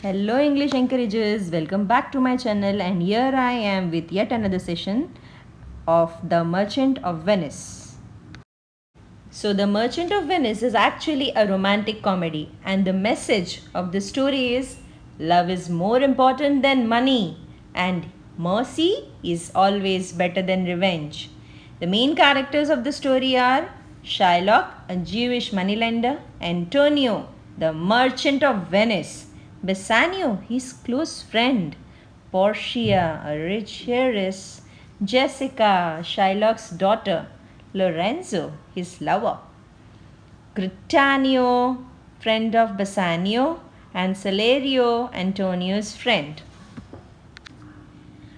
Hello English encouragers, welcome back to my channel, and here I am with yet another session of The Merchant of Venice. So The Merchant of Venice is actually a romantic comedy, and the message of the story is love is more important than money and mercy is always better than revenge. The main characters of the story are Shylock, a Jewish moneylender, Antonio, the merchant of Venice, Bassanio, his close friend, Portia, a rich heiress, Jessica, Shylock's daughter, Lorenzo, his lover, Gritanio, friend of Bassanio, and Salerio, Antonio's friend.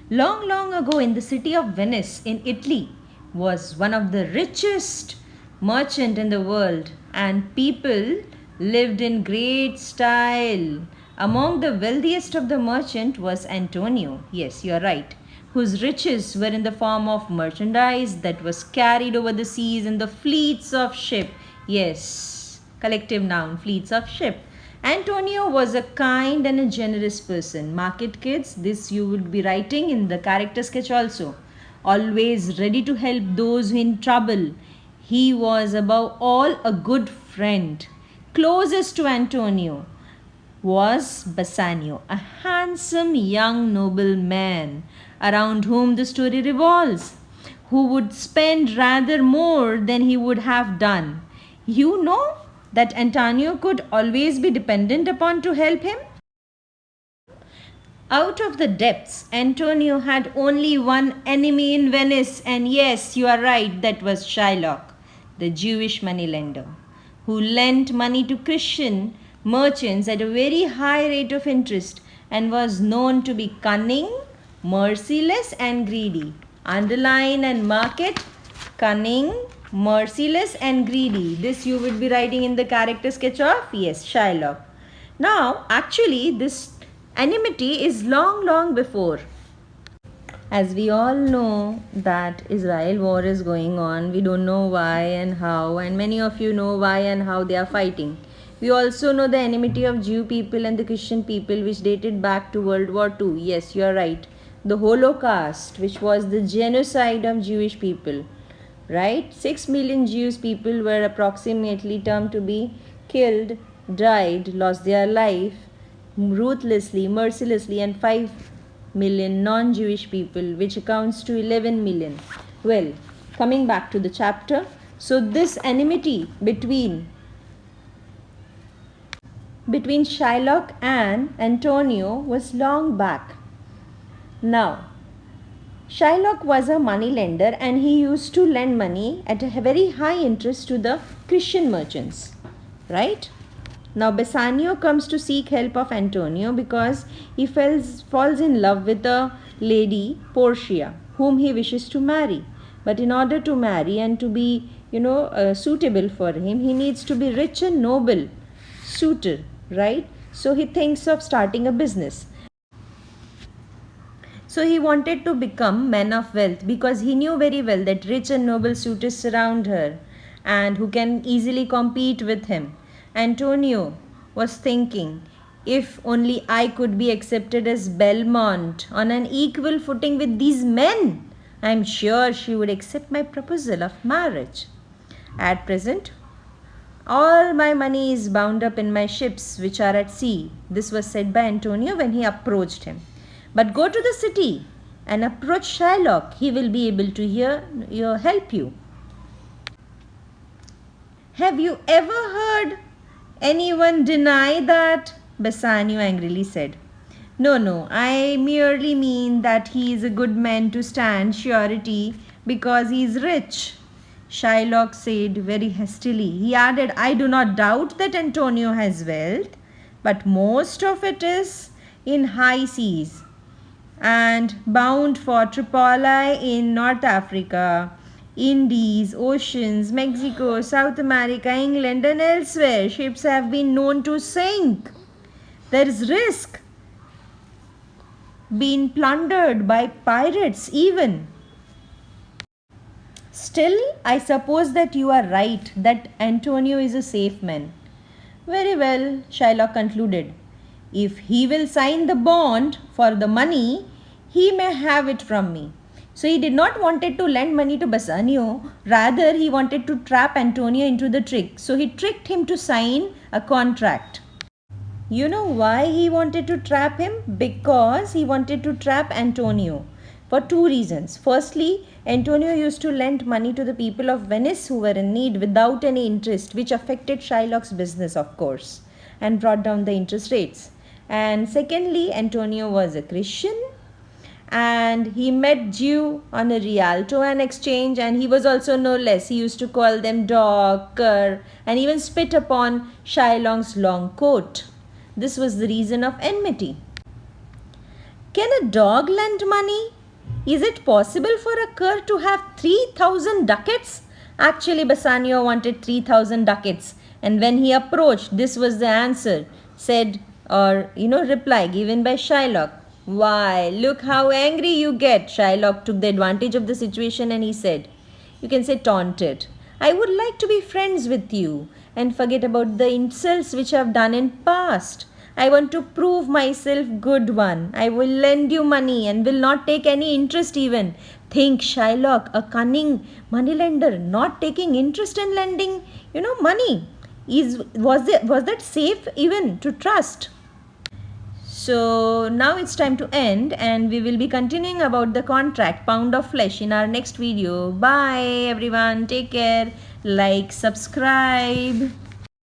Long, long ago in the city of Venice in Italy was one of the richest merchant in the world, and people lived in great style. Among the wealthiest of the merchant was Antonio. Yes, you are right. Whose riches were in the form of merchandise that was carried over the seas in the fleets of ship. Yes, collective noun, fleets of ship. Antonio was a kind and a generous person. Mark it, kids. This you would be writing in the character sketch also. Always ready to help those in trouble. He was above all a good friend. Closest to Antonio was Bassanio, a handsome young nobleman around whom the story revolves, who would spend rather more than he would have done. You know that Antonio could always be dependent upon to help him? Out of the depths, Antonio had only one enemy in Venice, and yes, you are right, that was Shylock, the Jewish moneylender, who lent money to Christian merchants at a very high rate of interest and was known to be cunning, merciless, and greedy. Underline and mark it: cunning, merciless, and greedy. This you will be writing in the character sketch of, yes, Shylock. Now, actually, this enmity is long, long before. As we all know that Israel war is going on, we don't know why and how, and many of you know why and how they are fighting. We also know the enmity of Jew people and the Christian people, which dated back to World War II. Yes, you are right. The Holocaust, which was the genocide of Jewish people, right? 6 million Jewish people were approximately termed to be killed, died, lost their life ruthlessly, mercilessly, and 5 million non-Jewish people, which accounts to 11 million. Well, coming back to the chapter, so this enmity between Shylock and Antonio was long back. Now, Shylock was a money lender, and he used to lend money at a very high interest to the Christian merchants, right? Now Bassanio comes to seek help of Antonio because he falls in love with a lady, Portia, whom he wishes to marry. But in order to marry and to be, suitable for him, he needs to be rich and noble suitor, right? So he thinks of starting a business. So he wanted to become man of wealth because he knew very well that rich and noble suitors surround her and who can easily compete with him. Antonio was thinking, if only I could be accepted as Belmont on an equal footing with these men, I am sure she would accept my proposal of marriage. At present, all my money is bound up in my ships which are at sea. This was said by Antonio when he approached him. But go to the city and approach Shylock. He will be able to help you. Have you ever heard anyone deny that? Bassanio angrily said. No, I merely mean that he is a good man to stand surety because he is rich. Shylock said very hastily. He added, I do not doubt that Antonio has wealth, but most of it is in high seas and bound for Tripoli in North Africa, Indies, oceans, Mexico, South America, England, and elsewhere. Ships have been known to sink. There is risk being plundered by pirates even. Still, I suppose that you are right, that Antonio is a safe man. Very well, Shylock concluded. If he will sign the bond for the money, he may have it from me. So he did not wanted to lend money to Bassanio. Rather, he wanted to trap Antonio into the trick. So he tricked him to sign a contract. You know why he wanted to trap him? Because he wanted to trap Antonio for two reasons. Firstly, Antonio used to lend money to the people of Venice who were in need without any interest, which affected Shylock's business, of course, and brought down the interest rates. And secondly, Antonio was a Christian and he met Jew on a Rialto and exchange, and he was also no less. He used to call them dog, cur, and even spit upon Shylock's long coat. This was the reason of enmity. Can a dog lend money? Is it possible for a cur to have 3,000 ducats? Actually, Bassanio wanted 3,000 ducats, and when he approached, this was the answer said, or reply given by Shylock. Why, look how angry you get. Shylock took the advantage of the situation and he said, you can say taunted, I would like to be friends with you and forget about the insults which I have done in past. I want to prove myself good one. I will lend you money and will not take any interest even. Think, Shylock, a cunning moneylender, not taking interest in lending, money. Was that safe even to trust? So now it's time to end, and we will be continuing about the contract pound of flesh in our next video. Bye everyone. Take care. Like, subscribe.